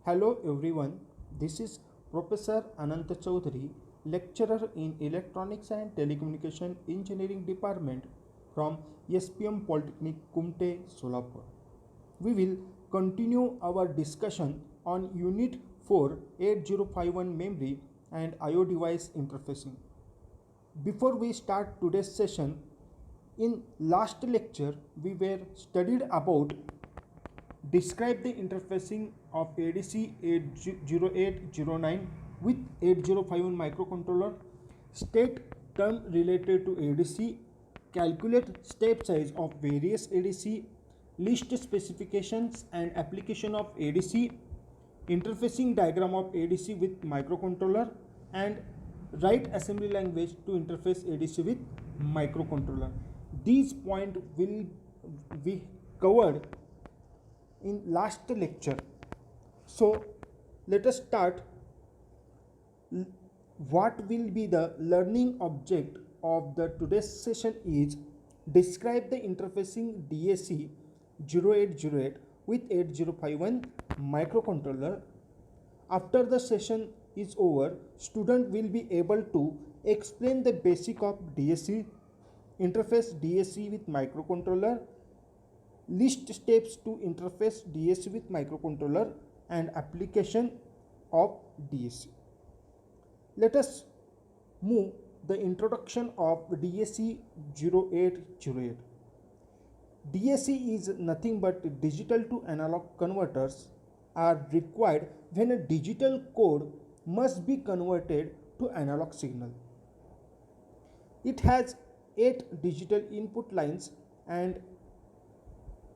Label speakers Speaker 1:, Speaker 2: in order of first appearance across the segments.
Speaker 1: Hello everyone, this is Professor Anant Chaudhary, lecturer in Electronics and Telecommunication Engineering Department from SPM Polytechnic Kumte, Solapur. We will continue our discussion on Unit 4 8051 Memory and IO device interfacing. Before we start today's session, in last lecture we were studied about describe the interfacing of ADC 80809 with 8051 microcontroller, state term related to ADC, calculate step size of various ADC, list specifications and application of ADC, interfacing diagram of ADC with microcontroller, and write assembly language to interface ADC with microcontroller. These points will be covered in last lecture. So let us start. What will be the learning object of the today's session is describe the interfacing DAC 0808 with 8051 microcontroller. After the session is over, student will be able to explain the basic of DAC, interface DAC with microcontroller, list steps to interface DAC with microcontroller, and application of DAC. Let us move the introduction of DAC 0808. DAC is nothing but digital to analog converters are required when a digital code must be converted to analog signal. It has 8 digital input lines and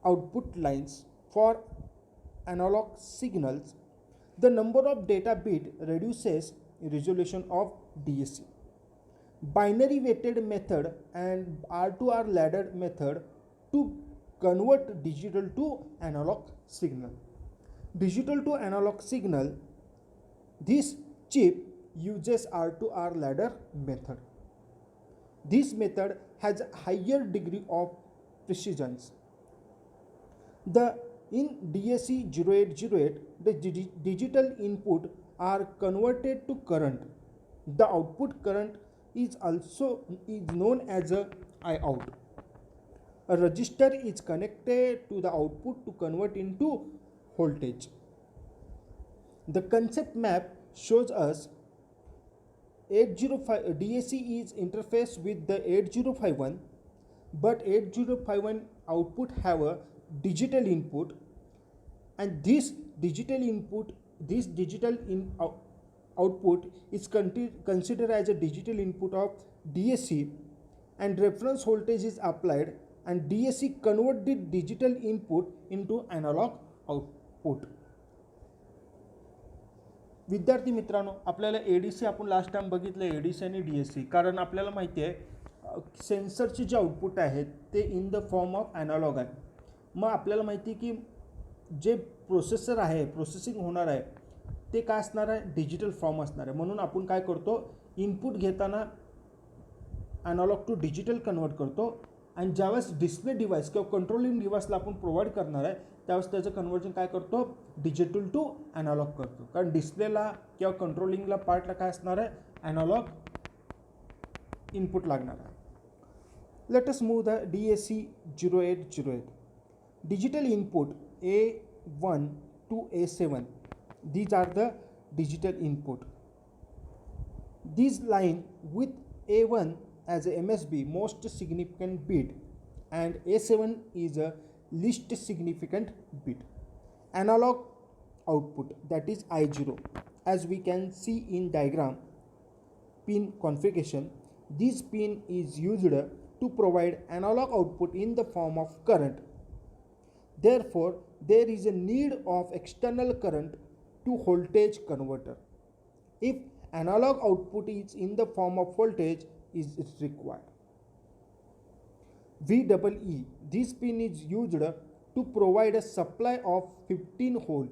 Speaker 1: output lines for analog signals. The number of data bit reduces resolution of DAC. Binary weighted method and R2R ladder method to convert digital to analog signal. Digital to analog signal, this chip uses R2R ladder method. This method has a higher degree of precision. In DAC 0808, the digital input are converted to current. The output current is known as a IOUT. A resistor is connected to the output to convert into voltage. The concept map shows us 805 DAC is interfaced with the 8051, but 8051 output have a digital input, and this digital output is considered as a digital input of DAC, and reference voltage is applied, and DAC convert the digital input into analog output. विद्यार्थी मित्रांनो, आपल्याला ADC आपण last time बघितलं ADC आणि DAC, कारण आपल्याला माहिती आहे सेन्सरचे जे आउटपुट आहेत ते in the form of analogue आहे. मग आपल्याला माहिती आहे की जे प्रोसेसर आहे, प्रोसेसिंग होणार आहे ते काय असणार आहे, डिजिटल फॉर्म असणार आहे. म्हणून आपण काय करतो, इनपुट घेताना ॲनालॉग टू डिजिटल कन्वर्ट करतो, आणि ज्यावेळेस डिस्प्ले डिव्हाइस किंवा कंट्रोलिंग डिव्हाइसला आपण प्रोव्हाइड करणार आहे त्यावेळेस त्याचं कन्वर्जन काय करतो, डिजिटल टू ॲनालॉग करतो. कारण डिस्प्लेला किंवा कंट्रोलिंगला पार्टला काय असणार आहे, ॲनालॉग इनपुट लागणार आहे. Let us move the DAC 0808. Digital input A1 to A7, these are the digital input. These line with A1 as a MSB most significant bit and A7 is a least significant bit. Analog output, that is I0, as we can see in diagram pin configuration. This pin is used to provide analog output in the form of current. Therefore, there is a need of external current to voltage converter if analog output is in the form of voltage is required. VEE, this pin is used to provide a supply of 15 volt.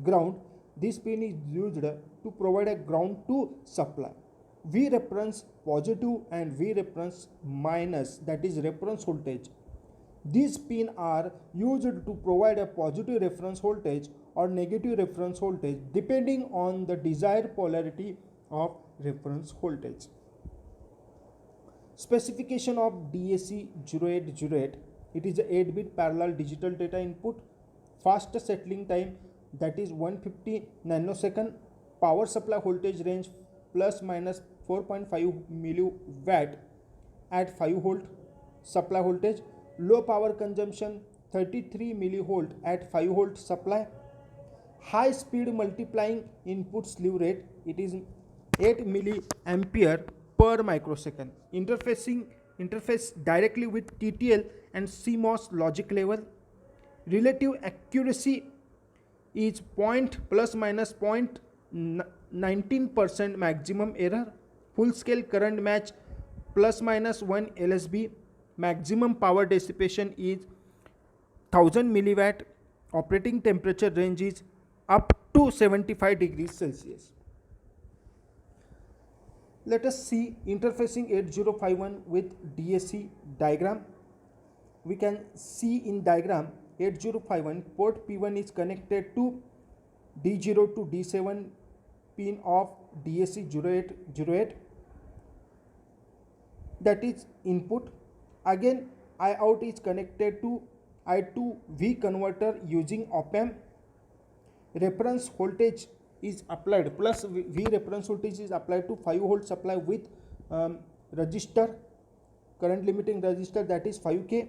Speaker 1: Ground, this pin is used to provide a ground to supply. V reference positive and V reference minus, that is reference voltage. These pins are used to provide a positive reference voltage or negative reference voltage depending on the desired polarity of reference voltage. Specification of DAC 0808. It is a 8-bit parallel digital data input, fast settling time that is 150 nanosecond, power supply voltage range plus minus 4.5 milliwatt at 5 volt supply voltage, low power consumption 33 millivolt at 5 volt supply, high speed multiplying input slew rate, it is 8 milliampere per microsecond, interface directly with TTL and CMOS logic level, relative accuracy is plus minus 0.19% maximum error, full scale current match plus minus 1 LSB, maximum power dissipation is 1000 milliwatt, operating temperature range is up to 75 degrees Celsius. Let us see interfacing 8051 with DAC diagram. We can see in diagram 8051 port P1 is connected to D0 to D7 pin of DAC 0808, that is input. Again I out is connected to I to V converter using op-amp. Reference voltage is applied, plus V reference voltage is applied to 5 volt supply with resistor, current limiting resistor, that is 5K,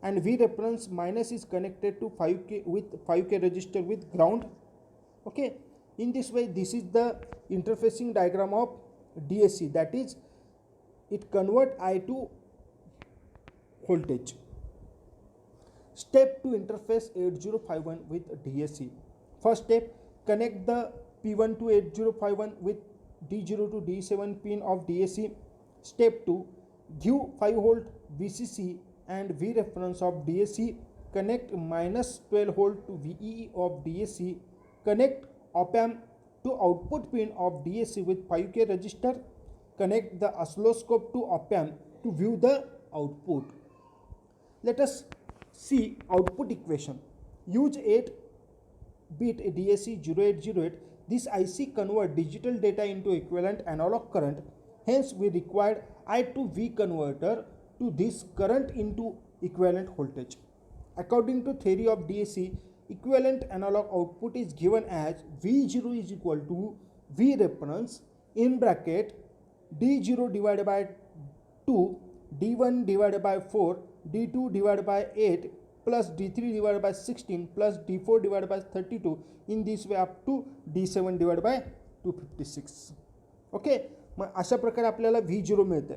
Speaker 1: and V reference minus is connected to 5K with 5K resistor with ground. Okay, in this way this is the interfacing diagram of DAC, that is it convert I to voltage. Step to interface 8051 with DAC. First step, connect the P1 to 8051 with D0 to D7 pin of DAC. Step 2, give 5 volt VCC and V reference of DAC. Connect minus 12 volt to VEE of DAC. Connect op-amp to output pin of DAC with 5K resistor. Connect the oscilloscope to op-amp to view the output. Let us see output equation. Use 8-bit DAC 0808. This IC convert digital data into equivalent analog current. Hence we required I to V converter to this current into equivalent voltage. According to theory of DAC, equivalent analog output is given as V0 is equal to V reference in bracket D0 divided by 2, D1 divided by 4, D2 divided by 8 plus D3 divided by 16 plus D4 divided by 32, in this way up to D7 divided by 256. Okay, मग अशा प्रकारे आपल्याला V0 मिळते.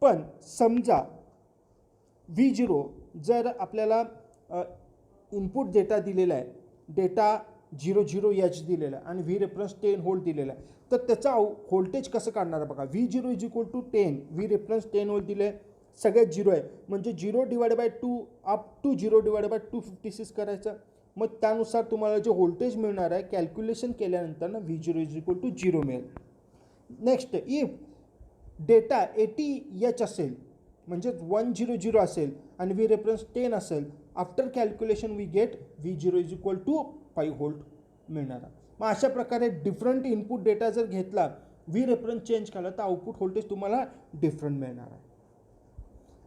Speaker 1: पण समजा V0 जर आपल्याला input data दिलेला आहे, डेटा 00H दिलेला आहे आणि V रेफरन्स 10 व्होल्ट दिलेला आहे, तर त्याचा व्होल्टेज कसं काढणार बघा. V0 is equal to 10, V reference 10 volt दिले, सगळ्यात 0 आहे म्हणजे 0 divide by 2 up to 0 divide by 256 करायचं. मग त्यानुसार तुम्हाला जे व्होल्टेज मिळणार आहे कॅल्क्युलेशन केल्यानंतर ना V0 इज इक्वल टू 0 मिळेल. नेक्स्ट, इफ डेटा 80H असेल म्हणजे 100 असेल आणि V रेफरन्स 10 असेल, after calculation we get V0 is equal to 5 volt मिळणार. मग अशा प्रकारे डिफरंट इनपुट डेटा जर घेतला, V रेफरन्स चेंज केला तर आउटपुट व्होल्टेज तुम्हाला डिफरंट मिळणार आहे.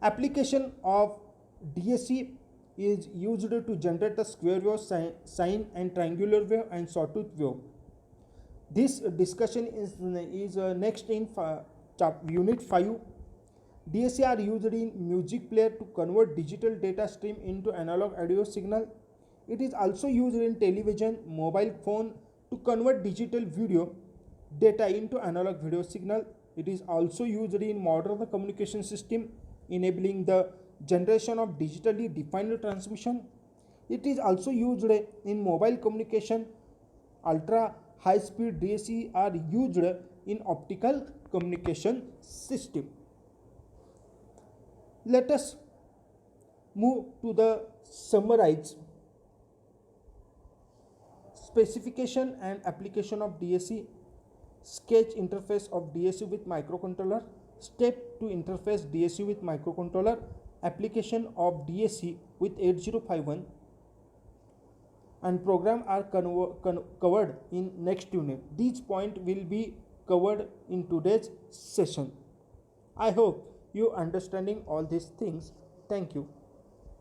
Speaker 1: Application of DAC is used to generate the square wave, sine and triangular wave and sawtooth wave. This discussion is next in unit 5. DAC are used in music player to convert digital data stream into analog audio signal. It is also used in television, mobile phone to convert digital video data into analog video signal. It is also used in modern communication system, enabling the generation of digitally defined transmission. It is also used in mobile communication. Ultra high speed DAC are used in optical communication system. Let us move to the summarize specification and application of DAC. Sketch interface of DAC with microcontroller. Step to interface DAC with microcontroller. Application of DAC with 8051. and program are covered in next unit. These points will be covered in today's session. I hope you understanding all these things. Thank you.